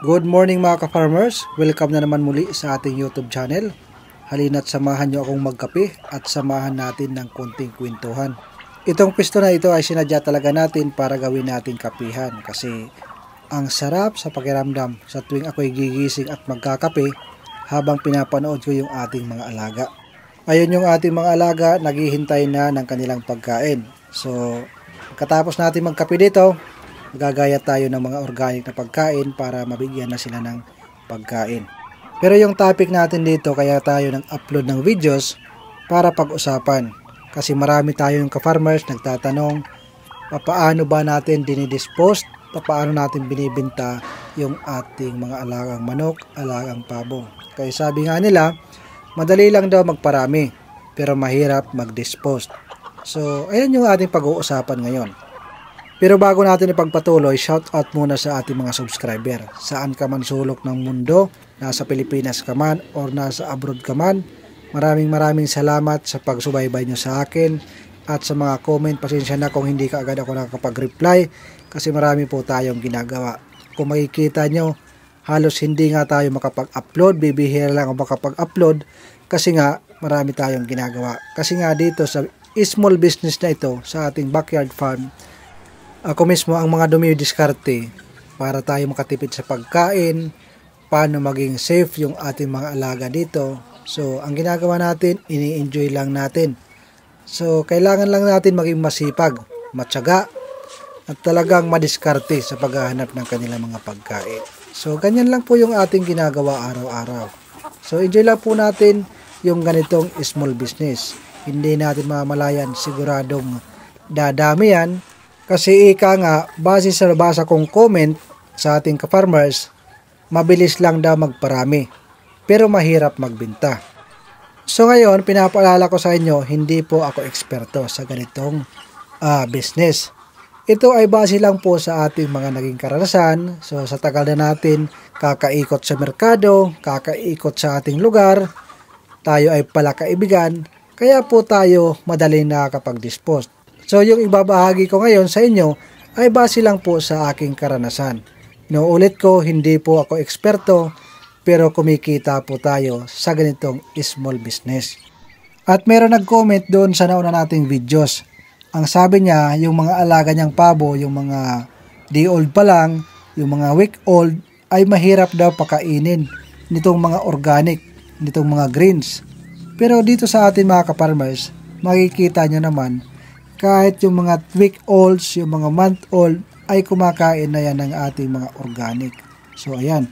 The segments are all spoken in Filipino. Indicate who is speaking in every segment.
Speaker 1: Good morning mga ka-farmers, welcome na naman muli sa ating YouTube channel. Halina't samahan nyo akong magkape at samahan natin ng konting kwentuhan. Itong pisto na ito ay sinadya talaga natin para gawin nating kapihan kasi ang sarap sa pakiramdam sa tuwing ako'y gigising at magkakape habang pinapanood ko yung ating mga alaga. Ayun yung ating mga alaga, naghihintay na ng kanilang pagkain. So, katapos natin magkape dito, gagaya tayo ng mga organic na pagkain para mabigyan na sila ng pagkain. Pero yung topic natin dito, kaya tayo nag-upload ng videos para pag-usapan. Kasi marami tayong ka-farmers nagtatanong, paano ba natin dinidispose, paano natin binibenta yung ating mga alagang manok, alagang pabo. Kaya sabi nga nila, madali lang daw magparami, pero mahirap mag-dispose. So, ayan yung ating pag-uusapan ngayon. Pero bago natin ipagpatuloy, shout out muna sa ating mga subscriber. Saan ka man sulok ng mundo, nasa Pilipinas ka man or nasa abroad ka man, maraming salamat sa pagsubaybay nyo sa akin at sa mga comment. Pasensya na kung hindi ka agad ako nakakapag-reply kasi marami po tayong ginagawa. Kung makikita nyo, halos hindi nga tayo makapag-upload, bibihira lang ako makapag-upload kasi nga marami tayong ginagawa. Kasi nga dito sa small business na ito, sa ating backyard farm, ako mismo ang mga dumidiskarte para tayo makatipid sa pagkain, paano maging safe yung ating mga alaga dito. So, ang ginagawa natin, ini-enjoy lang natin. So, kailangan lang natin maging masipag, matyaga, at talagang madiskarte sa paghahanap ng kanilang mga pagkain. So, ganyan lang po yung ating ginagawa araw-araw. So, enjoy lang po natin yung ganitong small business. Hindi natin mamalayan, siguradong dadami yan. Kasi ika nga, base sa nabasa kong comment sa ating ka-farmers, mabilis lang daw magparami, pero mahirap magbenta. So ngayon, pinapaalala ko sa inyo, hindi po ako eksperto sa ganitong business. Ito ay base lang po sa ating mga naging karanasan. So sa tagal na natin kakaikot sa merkado, kakaikot sa ating lugar, tayo ay pala kaibigan, kaya po tayo madaling nakakapag-dispose. So yung ibabahagi ko ngayon sa inyo ay base lang po sa aking karanasan. Ulit ko, hindi po ako eksperto pero kumikita po tayo sa ganitong small business. At meron nag-comment doon sa nauna nating videos. Ang sabi niya, yung mga alaga niyang pabo, yung mga day-old pa lang, yung mga week-old ay mahirap daw pakainin nitong mga organic, nitong mga greens. Pero dito sa ating mga ka-farmers, makikita nyo naman kahit yung mga week-olds, yung mga month-old ay kumakain na yan ng ating mga organic. So ayan,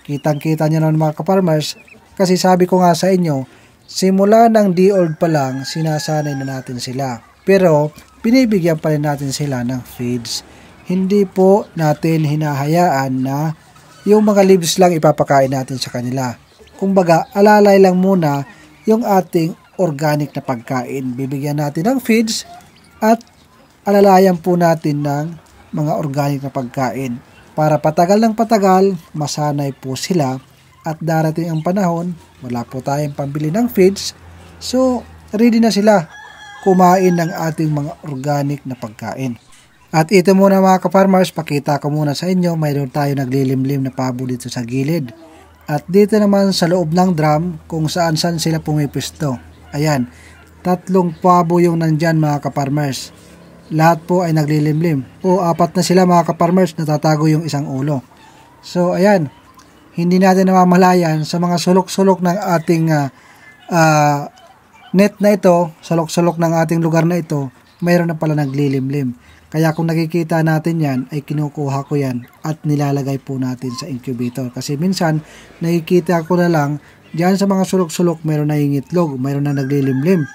Speaker 1: kitang-kita nyo na mga ka-farmers kasi sabi ko nga sa inyo, simula ng day-old pa lang, sinasanay na natin sila. Pero binibigyan pa rin natin sila ng feeds. Hindi po natin hinahayaan na yung mga leaves lang ipapakain natin sa kanila. Kumbaga, alalay lang muna yung ating organic na pagkain. Bibigyan natin ng feeds at alalayan po natin ng mga organic na pagkain para patagal ng patagal masanay po sila at darating ang panahon wala po tayong pambili ng feeds, so ready na sila kumain ng ating mga organic na pagkain. At ito muna mga ka-farmers, pakita ko muna sa inyo, mayroon tayo naglilimlim na pabo dito sa gilid at dito naman sa loob ng drum kung saan sila pumipisto. Ayan, 3 pabo yung nandyan mga ka-farmers. Lahat po ay naglilimlim. O 4 na sila mga ka-farmers, natatago yung isang ulo. So ayan, hindi natin namamalayan sa mga sulok-sulok ng ating net na ito, sulok-sulok ng ating lugar na ito, mayroon na pala naglilimlim. Kaya kung nakikita natin yan, ay kinukuha ko yan at nilalagay po natin sa incubator. Kasi minsan, nakikita ko na lang, diyan sa mga sulok-sulok, mayroon na yung itlog, mayroon na naglilimlim.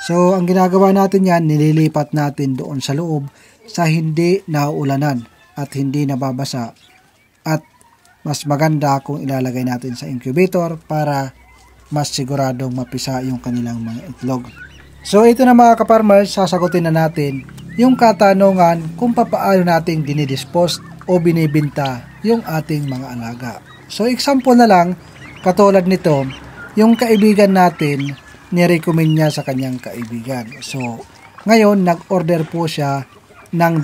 Speaker 1: So, ang ginagawa natin yan, nililipat natin doon sa loob sa hindi nauulanan at hindi nababasa. At mas maganda kung ilalagay natin sa incubator para mas siguradong mapisa yung kanilang mga itlog. So, ito na mga ka-farmers, sasagutin na natin yung katanungan kung paano natin dinidispose o binibinta yung ating mga alaga. So, example na lang, katulad nito, yung kaibigan natin, nirecommend niya sa kanyang kaibigan. So, ngayon, nag-order po siya ng 2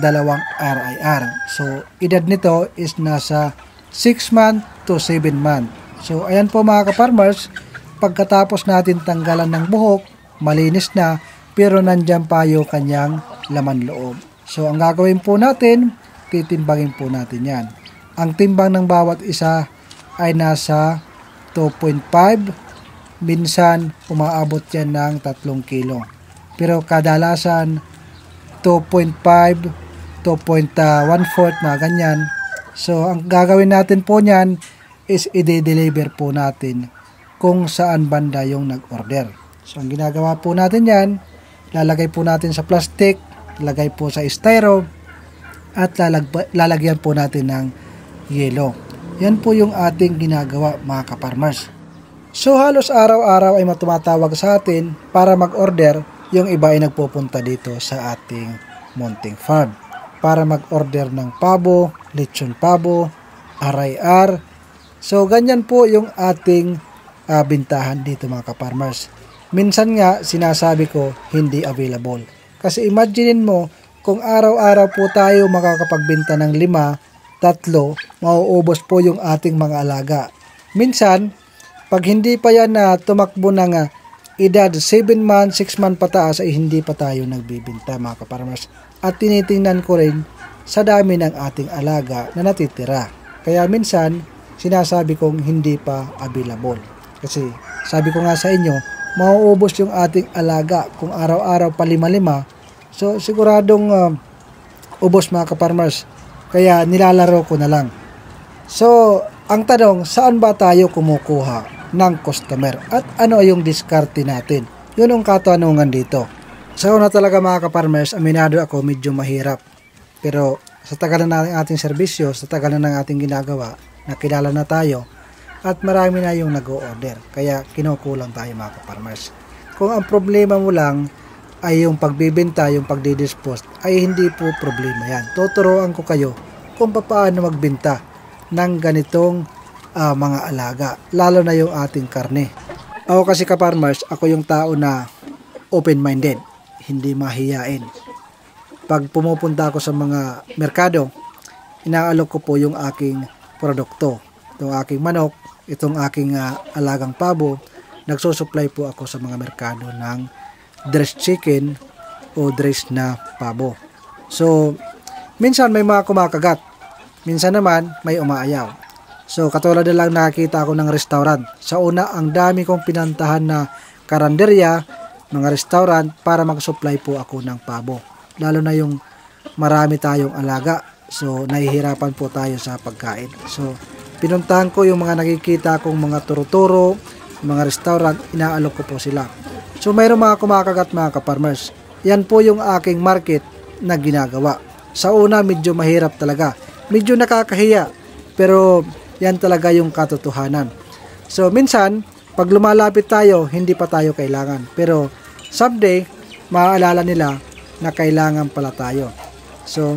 Speaker 1: RIR. So, edad nito is nasa 6 month to 7 month. So ayan po mga ka-farmers, pagkatapos natin tanggalan ng buhok, malinis na, pero nandyan pa yung kanyang laman loob. So ang gagawin po natin, titimbangin po natin yan. Ang timbang ng bawat isa ay nasa 2.5, minsan umaabot yan ng 3 kilo. Pero kadalasan 2.5, 2.1/4 mga ganyan. So ang gagawin natin po niyan is i-deliver po natin kung saan banda yung nag-order. So ang ginagawa po natin yan, lalagay po natin sa plastic, lagay po sa styro, at lalagyan po natin ng yelo. Yan po yung ating ginagawa mga ka-farmers. So halos araw-araw ay matumatawag sa atin para mag-order. Yung iba ay nagpupunta dito sa ating munting farm para mag-order ng pabo, lechon pabo, RIR. So ganyan po yung ating bintahan dito mga ka-farmers. Minsan nga sinasabi ko hindi available. Kasi imaginein mo kung araw-araw po tayo makakapagbenta ng 5, 3, mauubos po yung ating mga alaga. Minsan, pag hindi pa yan na tumakbo ng edad 7 months, 6 months pataas ay hindi pa tayo nagbibinta mga ka-farmers. At tinitingnan ko rin sa dami ng ating alaga na natitira. Kaya minsan, sinasabi kong hindi pa available. Kasi sabi ko nga sa inyo, mauubos yung ating alaga kung araw-araw pa 5-5. So siguradong ubos mga ka-farmers. Kaya nilalaro ko na lang. So ang tanong, saan ba tayo kumukuha ng customer? At ano yung diskarte natin? Yun ang katanungan dito. Sa una talaga mga ka-farmers, aminado ako medyo mahirap. Pero sa tagal na ng ating serbisyo, sa tagal na ng ating ginagawa, nakilala na tayo, at marami na yung nag-o-order. Kaya kinukulang tayo mga ka-farmers. Kung ang problema mo lang ay yung pagbibenta, yung pagdidispose, ay hindi po problema yan. Tuturuan ko kayo kung paano magbenta ng ganitong mga alaga, lalo na yung ating karne. Ako kasi ka-farmers, ako yung tao na open-minded, hindi mahiyain. Pag pumupunta ako sa mga merkado, inaalok ko po yung aking produkto. Itong aking manok, itong aking alagang pabo, nagsusupply po ako sa mga merkado ng dressed chicken o dressed na pabo. So, minsan may mga kumakagat, minsan naman may umaayaw. So, katulad na lang nakakita ako ng restaurant. Sa una, ang dami kong pinantahan na karanderya, mga restaurant, para mag-supply po ako ng pabo. Lalo na yung marami tayong alaga. So, nahihirapan po tayo sa pagkain. So, pinuntahan ko yung mga nakikita kong mga turo-turo, mga restaurant, inaalok ko po sila. So, mayroong mga kumakagat mga ka-farmers. Yan po yung aking market na ginagawa. Sa una, medyo mahirap talaga. Medyo nakakahiya. Pero, yan talaga yung katotohanan. So, minsan, pag lumalapit tayo, hindi pa tayo kailangan. Pero, someday, maaalala nila na kailangan pala tayo. So,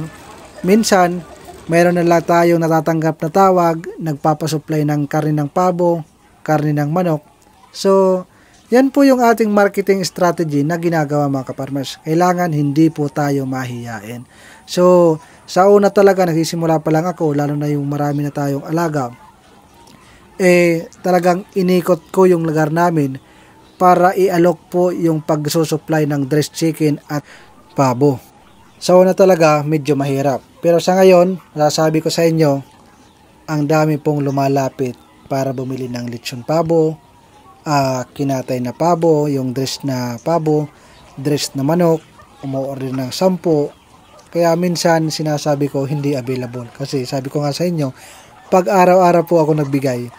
Speaker 1: minsan, mayroon na lang tayong natatanggap na tawag, nagpapasupply ng karne ng pabo, karne ng manok. So, yan po yung ating marketing strategy na ginagawa mga ka-farmers. Kailangan hindi po tayo mahiyain. So, sa una talaga, nagsisimula pa lang ako, lalo na yung marami na tayong alaga, talagang inikot ko yung lugar namin para i-alok po yung pagsusupply ng dressed chicken at pabo. Sa una talaga, medyo mahirap. Pero sa ngayon, masasabi ko sa inyo, ang dami pong lumalapit para bumili ng lechon pabo, kinatay na pabo, yung dressed na pabo, dressed na manok, umu-order ng 10. Kaya minsan sinasabi ko hindi available. Kasi sabi ko nga sa inyo, pag araw-araw po ako nagbigay,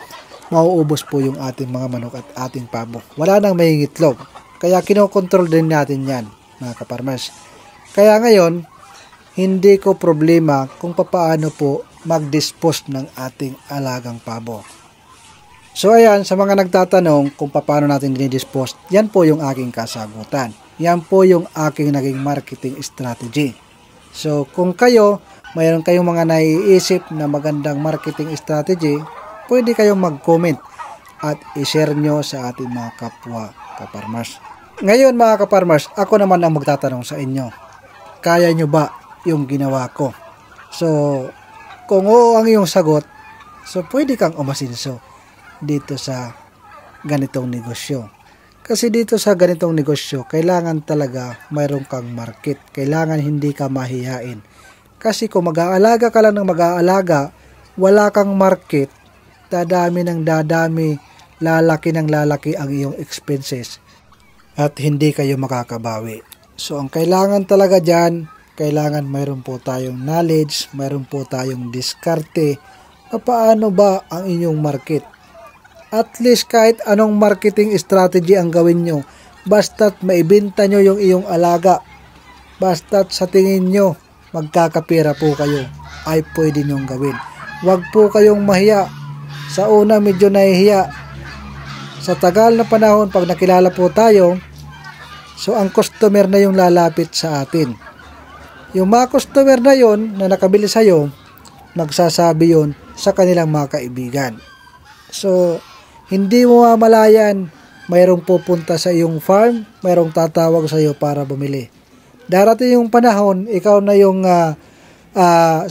Speaker 1: mauubos po yung ating mga manok at ating pabo. Wala nang mahingitlog. Kaya kinokontrol din natin yan, mga ka-farmers. Kaya ngayon, hindi ko problema kung paano po mag-dispose ng ating alagang pabo. So ayan, sa mga nagtatanong kung paano natin dinidispose, yan po yung aking kasagutan. Yan po yung aking naging marketing strategy. So kung kayo, mayroon kayong mga naiisip na magandang marketing strategy, pwede kayong mag-comment at i-share nyo sa ating mga kapwa ka-farmers. Ngayon mga ka-farmers, ako naman ang magtatanong sa inyo. Kaya nyo ba yung ginawa ko? So, kung oo ang iyong sagot, So pwede kang umasinso dito sa ganitong negosyo. Kasi dito sa ganitong negosyo, kailangan talaga mayroon kang market. Kailangan hindi ka mahihain. Kasi kung mag-aalaga ka lang ng mag-aalaga, wala kang market, dadami ng dadami, lalaki ng lalaki ang iyong expenses at hindi kayo makakabawi. So ang kailangan talaga dyan, kailangan mayroon po tayong knowledge, mayroon po tayong diskarte, paano ba ang inyong market. At least kahit anong marketing strategy ang gawin nyo, basta't maibenta nyo yung iyong alaga, basta't sa tingin nyo magkakapira po kayo, ay pwede nyong gawin. Huwag po kayong mahiya. Sa una medyo nahihiya. Sa tagal na panahon pag nakilala po tayo, so ang customer na yung lalapit sa atin. Yung mga customer na yon na nakabili sa'yo, magsasabi yon sa kanilang mga kaibigan. So, hindi mo mamalayan, mayroong pupunta sa iyong farm, mayroong tatawag sa iyo para bumili. Darating yung panahon, ikaw na yung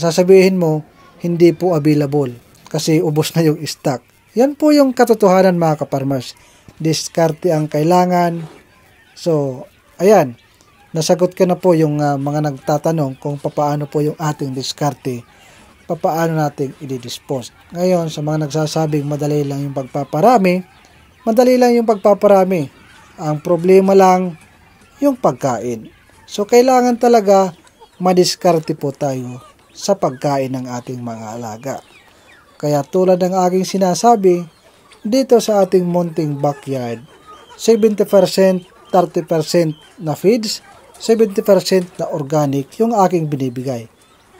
Speaker 1: sasabihin mo, hindi po available kasi ubos na yung stock. Yan po yung katotohanan mga kaparmers. Diskarte ang kailangan. So, ayan. Nasagot ko na po yung mga nagtatanong kung paano po yung ating diskarte, paano natin i-dispose. Ngayon, sa mga nagsasabing madali lang yung pagpaparami, madali lang yung pagpaparami. Ang problema lang, yung pagkain. So, kailangan talaga madiskarte po tayo sa pagkain ng ating mga alaga. Kaya tulad ng aking sinasabi, dito sa ating munting backyard, 70%, 30% na feeds, 70% na organic yung aking binibigay.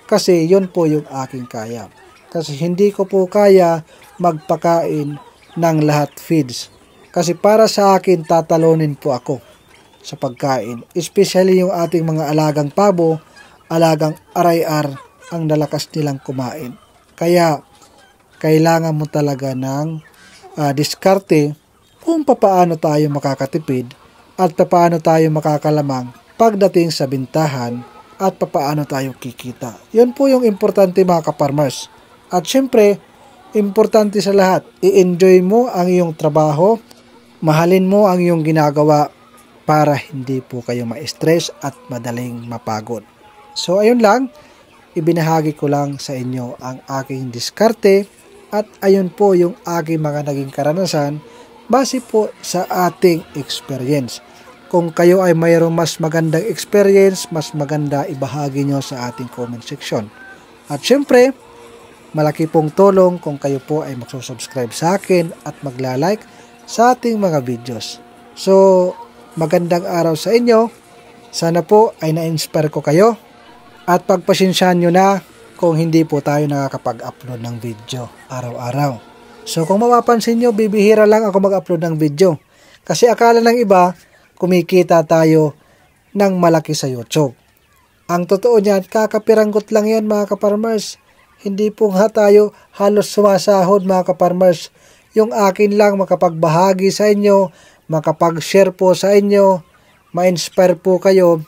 Speaker 1: Kasi yun po yung aking kaya. Kasi hindi ko po kaya magpakain ng lahat feeds. Kasi para sa akin, tatalonin po ako sa pagkain. Especially yung ating mga alagang pabo, alagang RIR, ang nalakas nilang kumain. Kaya, kailangan mo talaga ng diskarte kung paano tayo makakatipid at paano tayo makakalamang pagdating sa bintahan at paano tayo kikita. Yun po yung importante mga kaparmers. At syempre, importante sa lahat, i-enjoy mo ang iyong trabaho, mahalin mo ang iyong ginagawa para hindi po kayo ma-stress at madaling mapagod. So ayun lang, ibinahagi ko lang sa inyo ang aking diskarte at ayun po yung aking mga naging karanasan base po sa ating experience. Kung kayo ay mayroong mas magandang experience, mas maganda ibahagi nyo sa ating comment section. At syempre, malaki pong tulong kung kayo po ay magsusubscribe sa akin at magla-like sa ating mga videos. So, magandang araw sa inyo. Sana po ay na-inspire ko kayo. At pagpasensyahan nyo na kung hindi po tayo nakakapag-upload ng video araw-araw. So, kung mapapansin nyo, bibihira lang ako mag-upload ng video. Kasi akala ng iba, kumikita tayo ng malaki sa YouTube. Ang totoo niyan, kakapiranggot lang yan mga kaparmers. Hindi po nga tayo halos sumasahod mga kaparmers. Yung akin lang makapagbahagi sa inyo, makapag-share po sa inyo, ma-inspire po kayo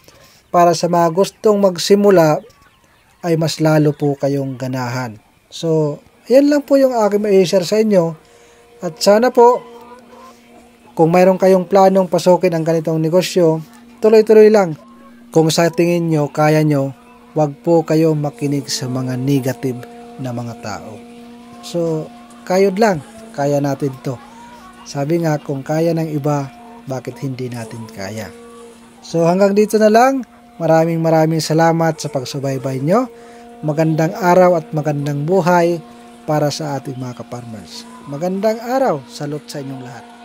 Speaker 1: para sa mga gustong magsimula ay mas lalo po kayong ganahan. So, yan lang po yung aking ma-share sa inyo. At sana po, kung mayroon kayong planong pasukin ang ganitong negosyo, tuloy-tuloy lang. Kung sa tingin nyo, kaya nyo, wag po kayo makinig sa mga negative na mga tao. So, kayod lang. Kaya natin to. Sabi nga, kung kaya ng iba, bakit hindi natin kaya? So, hanggang dito na lang. Maraming salamat sa pagsubaybay nyo. Magandang araw at magandang buhay para sa ating mga kaparmers. Magandang araw. Salute sa inyong lahat.